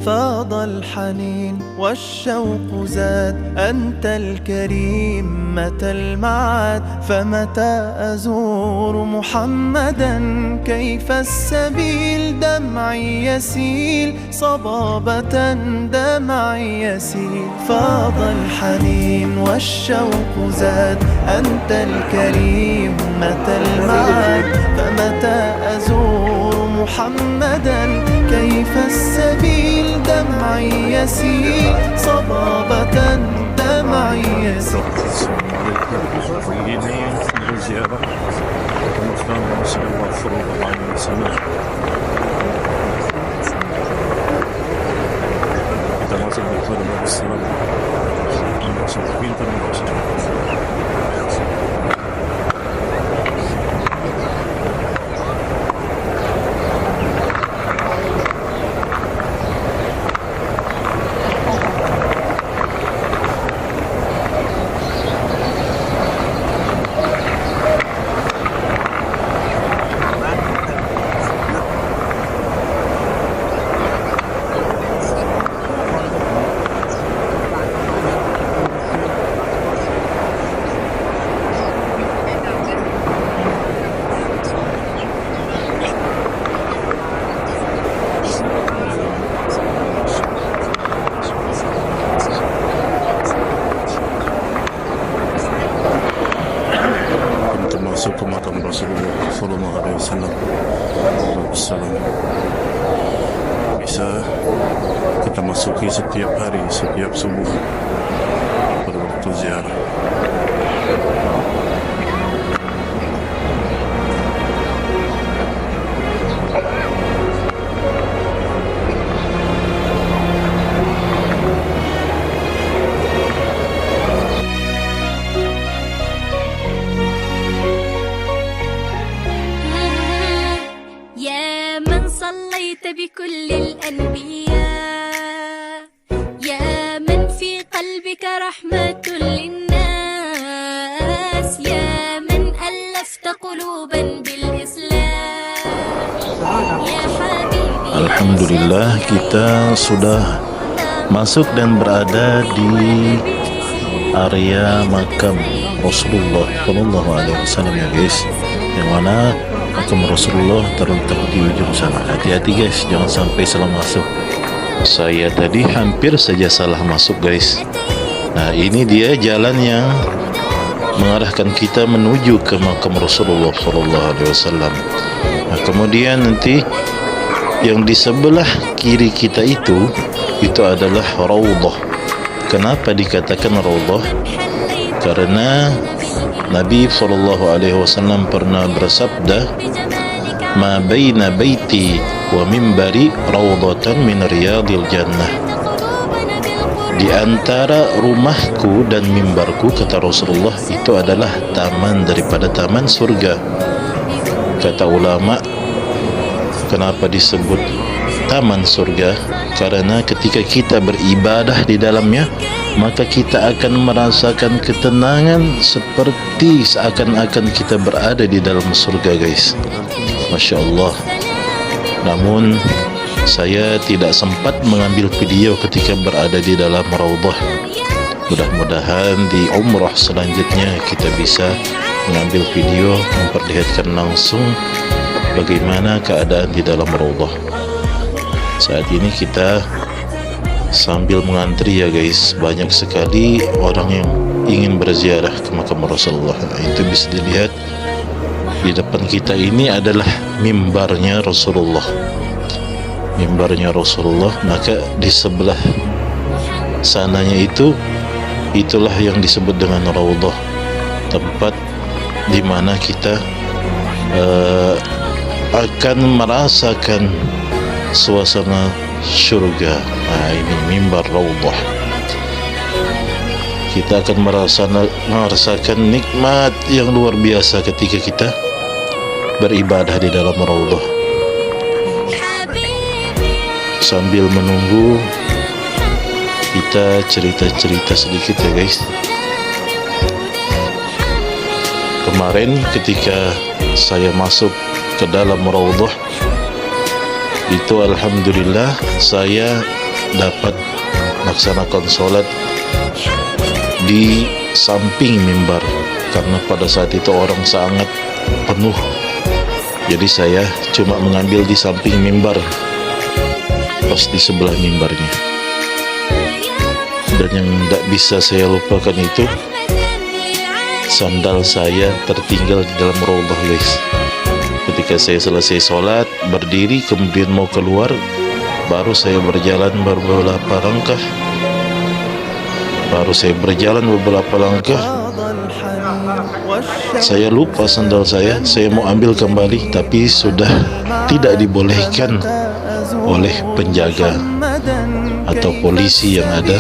فاض الحنين والشوق زاد، أنت الكريم متى المعاد؟ فمتى أزور محمدا كيف السبيل؟ دمعي يسيل صبابة، دمعي يسيل. فاض الحنين والشوق زاد، أنت الكريم متى المعاد؟ فمتى أزور محمدا كيف السبيل؟ دمعي يسيل صبابة، دمعي يسيل. ini berziarah kemudian Rasulullah sallallahu alaihi wasallam. Kita masuk ke dalam Islam. Masuk pintar masuk. Masuk ke makam Rasulullah sallallahu alaihi wasallam. Bisa kita masuki setiap hari, setiap subuh pada waktu ziarah. صليت بكل الأنبياء، يا من في قلبك رحمة للناس، يا من ألفت قلوبا بالإسلام يا حبيبي. Alhamdulillah, kita sudah masuk dan berada di area makam Rasulullah sallallahu alaihi wasallam ya guys, yang mana makam Rasulullah terletak di ujung sana. Hati-hati guys, jangan sampai salah masuk. Saya tadi hampir saja salah masuk guys. Nah, ini dia jalan yang mengarahkan kita menuju ke makam Rasulullah sallallahu alaihi wasallam. Nah, kemudian nanti yang di sebelah kiri kita itu adalah Raudhah. Kenapa dikatakan Raudhah? Karena Nabi SAW pernah bersabda, "Ma baina baiti wa mimbari raudhatan min riyadil jannah." Di antara rumahku dan mimbarku, kata Rasulullah, itu adalah taman daripada taman surga. Kata ulama, kenapa disebut taman surga? Karena ketika kita beribadah di dalamnya, maka kita akan merasakan ketenangan seperti seakan-akan kita berada di dalam surga guys. Masya Allah. Namun saya tidak sempat mengambil video ketika berada di dalam Raudhah. Mudah-mudahan di umrah selanjutnya kita bisa mengambil video memperlihatkan langsung bagaimana keadaan di dalam Raudhah. Saat ini kita sambil mengantri ya guys, banyak sekali orang yang ingin berziarah ke makam Rasulullah. Itu bisa dilihat di depan kita ini adalah mimbarnya Rasulullah. Mimbarnya Rasulullah, maka di sebelah sananya itulah yang disebut dengan Raudhah, tempat di mana kita akan merasakan suasana surga. Nah, ini mimbar Raudhah. Kita akan merasakan nikmat yang luar biasa ketika kita beribadah di dalam Raudhah. Sambil menunggu, kita cerita-cerita sedikit ya guys. Kemarin ketika saya masuk ke dalam Raudhah, itu alhamdulillah saya dapat melaksanakan sholat di samping mimbar, karena pada saat itu orang sangat penuh. Jadi saya cuma mengambil di samping mimbar, pas di sebelah mimbarnya. Dan yang tidak bisa saya lupakan itu, sandal saya tertinggal di dalam raudhah, guys. Ketika saya selesai sholat, berdiri, kemudian mau keluar, baru saya berjalan beberapa langkah. Saya lupa sandal saya mau ambil kembali, tapi sudah tidak dibolehkan oleh penjaga atau polisi yang ada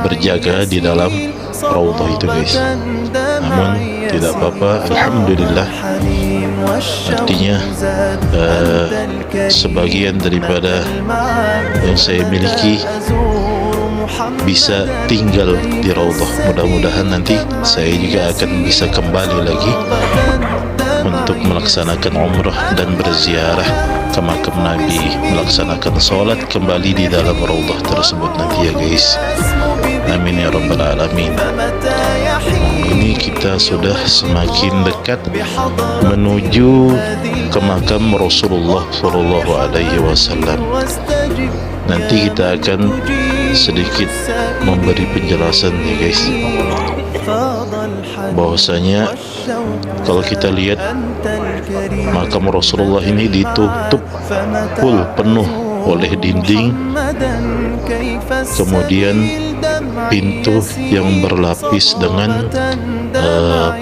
berjaga di dalam raudhah itu, guys. Namun tidak apa-apa, alhamdulillah. Artinya sebagian daripada yang saya miliki bisa tinggal di raudhah. Mudah-mudahan nanti saya juga akan bisa kembali lagi untuk melaksanakan umrah dan berziarah ke makam Nabi, melaksanakan sholat kembali di dalam raudhah tersebut nanti, ya guys. Amin ya rabbal alamin. Ini kita sudah semakin dekat menuju ke makam Rasulullah sallallahu alaihi wasallam. Nanti kita akan sedikit memberi penjelasan, ya guys, bahwasanya kalau kita lihat makam Rasulullah ini ditutup full, penuh oleh dinding, kemudian pintu yang berlapis dengan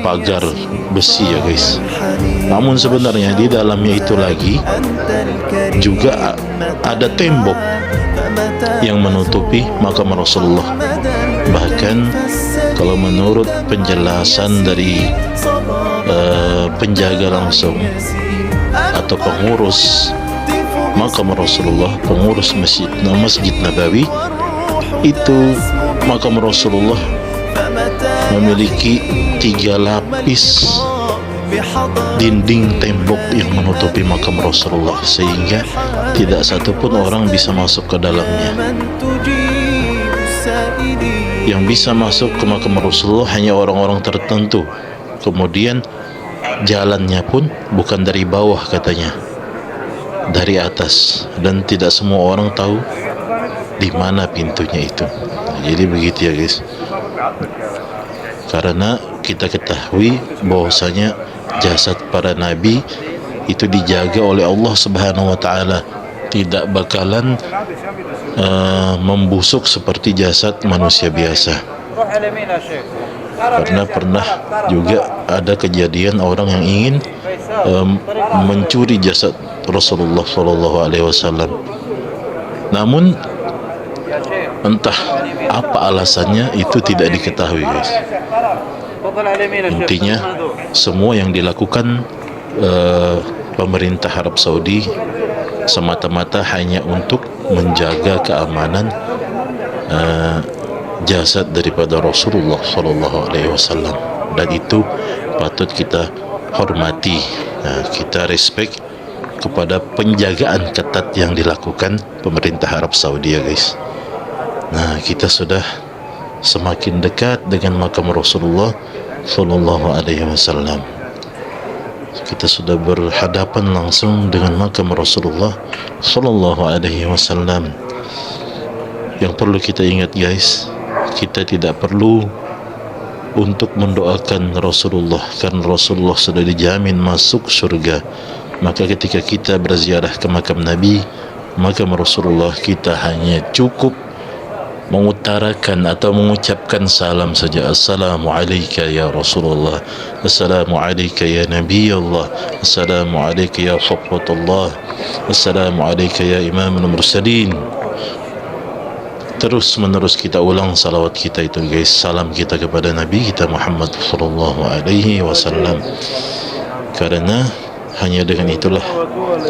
pagar besi, ya guys. Namun sebenarnya di dalamnya itu lagi juga ada tembok yang menutupi makam Rasulullah. Bahkan kalau menurut penjelasan dari penjaga langsung atau pengurus makam Rasulullah, pengurus Masjid Nabawi, itu makam Rasulullah memiliki 3 lapis dinding tembok yang menutupi makam Rasulullah, sehingga tidak satupun orang bisa masuk ke dalamnya. Yang bisa masuk ke makam Rasulullah hanya orang-orang tertentu. Kemudian jalannya pun bukan dari bawah katanya, dari atas, dan tidak semua orang tahu di mana pintunya itu. Jadi begitu, ya guys. Karena kita ketahui bahwasanya jasad para nabi itu dijaga oleh Allah Subhanahu wa taala, tidak bakalan membusuk seperti jasad manusia biasa. Karena pernah juga ada kejadian orang yang ingin mencuri jasad Rasulullah sallallahu alaihi wasallam. Namun entah apa alasannya itu tidak diketahui, guys. Intinya semua yang dilakukan pemerintah Arab Saudi semata-mata hanya untuk menjaga keamanan jasad daripada Rasulullah sallallahu alaihi wasallam, dan itu patut kita hormati. Kita respect kepada penjagaan ketat yang dilakukan pemerintah Arab Saudi, ya guys. Nah, kita sudah semakin dekat dengan makam Rasulullah sallallahu alaihi wasallam. Kita sudah berhadapan langsung dengan makam Rasulullah sallallahu alaihi wasallam. Yang perlu kita ingat, guys, kita tidak perlu untuk mendoakan Rasulullah, karena Rasulullah sudah dijamin masuk surga. Maka ketika kita berziarah ke makam Nabi, makam Rasulullah, kita hanya cukup mengutarakan atau mengucapkan salam saja. Assalamu alayka ya Rasulullah, Assalamu alayka ya Nabi Allah, Assalamu alayka ya Safwatullah, Assalamu alayka ya Imamul Mursalin. Terus menerus kita ulang salawat kita itu, guys, salam kita kepada Nabi kita Muhammad sallallahu alaihi wasallam. Karena hanya dengan itulah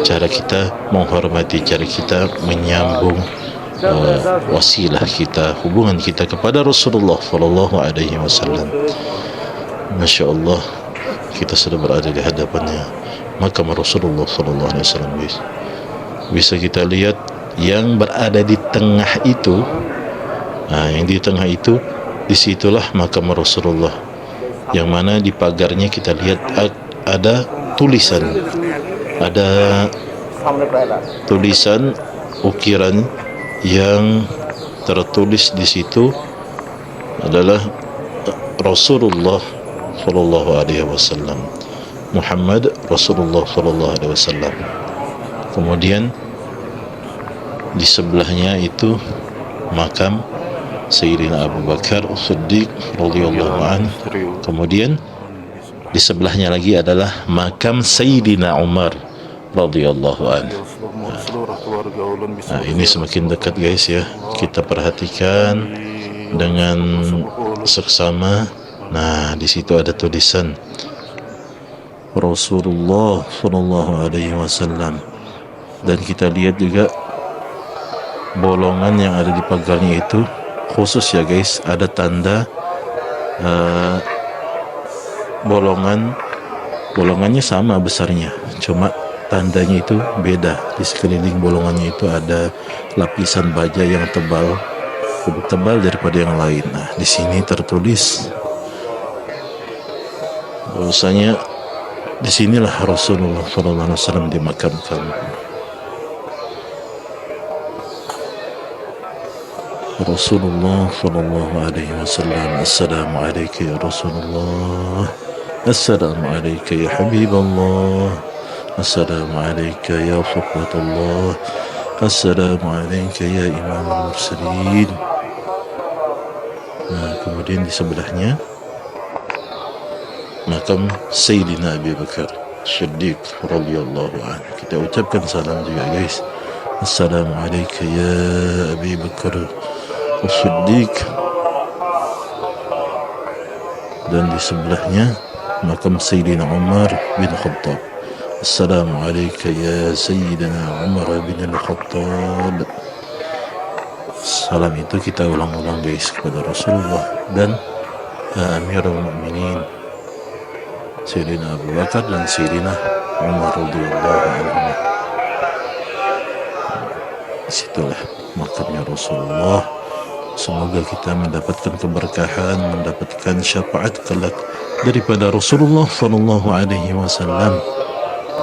cara kita menghormati, cara kita menyambung wasilah kita, hubungan kita kepada Rasulullah sallallahu alaihi wasallam. Masya Allah, kita sudah berada di hadapannya makam Rasulullah sallallahu alaihi wasallam, guys. Bisa kita lihat yang berada di tengah itu, yang di tengah itu, disitulah makam Rasulullah, yang mana di pagarnya kita lihat ada tulisan, ada tulisan ukiran yang tertulis di situ adalah Rasulullah Sallallahu Alaihi Wasallam, Muhammad Rasulullah Sallallahu Alaihi Wasallam. Kemudian di sebelahnya itu makam Sayyidina Abu Bakar As-Siddiq radhiyallahu an. Kemudian di sebelahnya lagi adalah makam Sayyidina Umar radhiyallahu an. Ini semakin dekat guys ya. Kita perhatikan dengan seksama. Nah, di situ ada tulisan Rasulullah sallallahu alaihi wasallam. Dan kita lihat juga bolongan yang ada di pagarnya itu khusus ya guys, ada tanda bolongannya sama besarnya, cuma tandanya itu beda. Di sekeliling bolongannya itu ada lapisan baja yang tebal, lebih tebal daripada yang lain. Nah, di sini tertulis bahwasanya disinilah Rasulullah SAW dimakamkan. Rasulullah sallallahu alaihi wasallam. Assalamu alayka ya Rasulullah. Assalamu alayka ya Habibullah. Assalamu alayka ya Safwatullah. Assalamu alayka ya Imam al-Mursalin. Nah, kemudian di sebelahnya makam Sayyidina Abu Bakar Siddiq radhiyallahu anhu. Kita ucapkan salam juga guys. Assalamu alayka ya Abu Bakar As-Siddiq. Dan di sebelahnya makam Sayyidina Umar bin Khattab. Assalamu alayka ya Sayyidina Umar bin Al-Khattab. Salam itu kita ulang-ulang guys kepada Rasulullah dan Amirul Mukminin Sayyidina Abu Bakar dan Sayyidina Umar radhiyallahu anhu. Disitulah makamnya Rasulullah. Semoga kita mendapatkan keberkahan, mendapatkan syafaat kelak daripada Rasulullah sallallahu alaihi wasallam.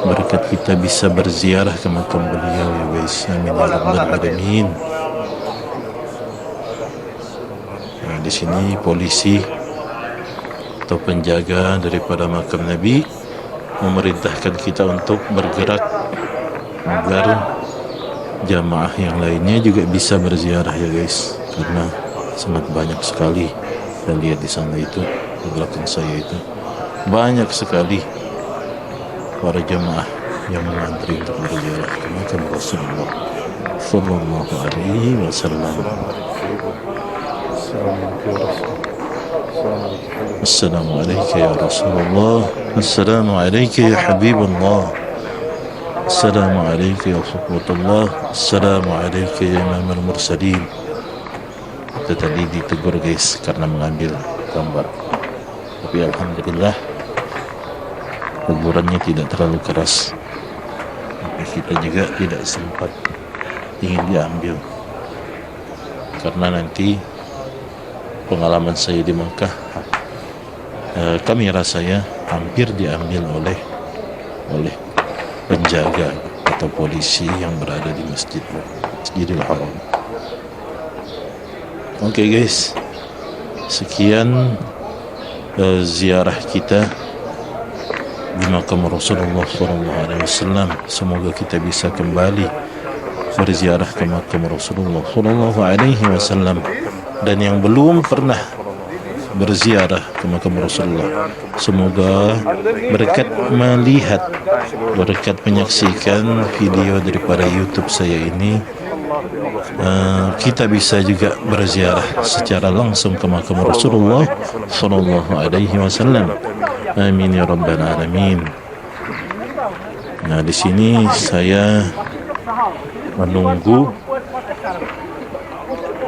Berkat kita bisa berziarah ke makam beliau ya guys. Amin ya rabbal alamin. Nah, di sini polisi atau penjaga daripada makam Nabi memerintahkan kita untuk bergerak agar jamaah yang lainnya juga bisa berziarah ya guys, karena sangat banyak sekali. Kita lihat di sana itu, di belakang saya itu banyak sekali para jamaah yang mengantri untuk berziarah ke makam Rasulullah sallallahu alaihi wasallam. Assalamu alayka ya Rasulullah. Assalamu alayka ya Habibullah. Assalamu alayka ya Safwatullah. Assalamu alayka ya Imam al-Mursalin. Kita tadi ditegur guys karena mengambil gambar, tapi alhamdulillah tegurannya tidak terlalu keras. Tapi kita juga tidak sempat ingin diambil, karena nanti pengalaman saya di Mekah, kamera saya hampir diambil oleh penjaga atau polisi yang berada di Masjidil Haram. Oke guys, sekian ziarah kita di makam Rasulullah SAW. Semoga kita bisa kembali berziarah ke makam Rasulullah SAW. Dan yang belum pernah berziarah ke makam Rasulullah, semoga berkat melihat, berkat menyaksikan video daripada YouTube saya ini, kita bisa juga berziarah secara langsung ke makam Rasulullah sallallahu alaihi wasallam. Amin ya rabbal alamin. Nah, di sini saya menunggu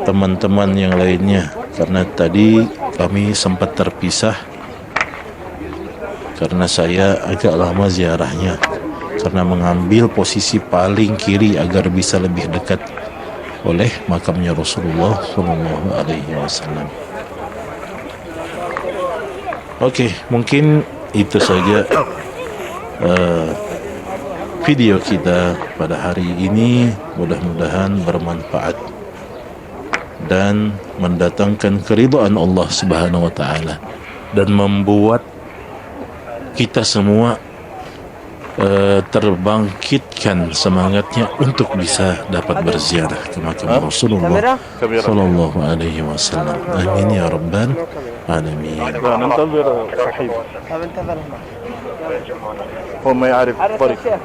teman-teman yang lainnya, karena tadi kami sempat terpisah karena saya agak lama ziarahnya. karena mengambil posisi paling kiri agar bisa lebih dekat oleh makamnya Rasulullah Sallallahu Alaihi Wasallam. Oke, mungkin itu saja video kita pada hari ini. Mudah-mudahan bermanfaat dan mendatangkan keridhaan Allah Subhanahu wa taala dan membuat kita semua terbangkitkan semangatnya untuk bisa dapat berziarah ke makam Rasulullah sallallahu alaihi wasallam. Amin ya rabbal alamin. ننتظر صاحبه هو ما يعرف الطريق.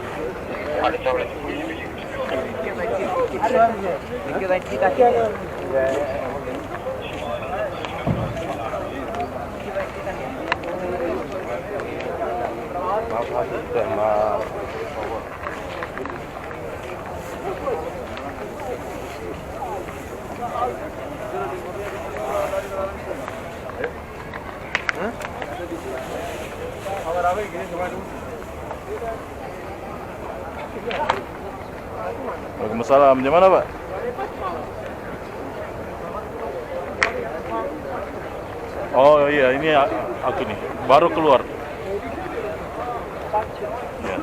Waalaikumsalam. Di mana, Pak? Oh iya, ini aku nih. Baru keluar. Ya.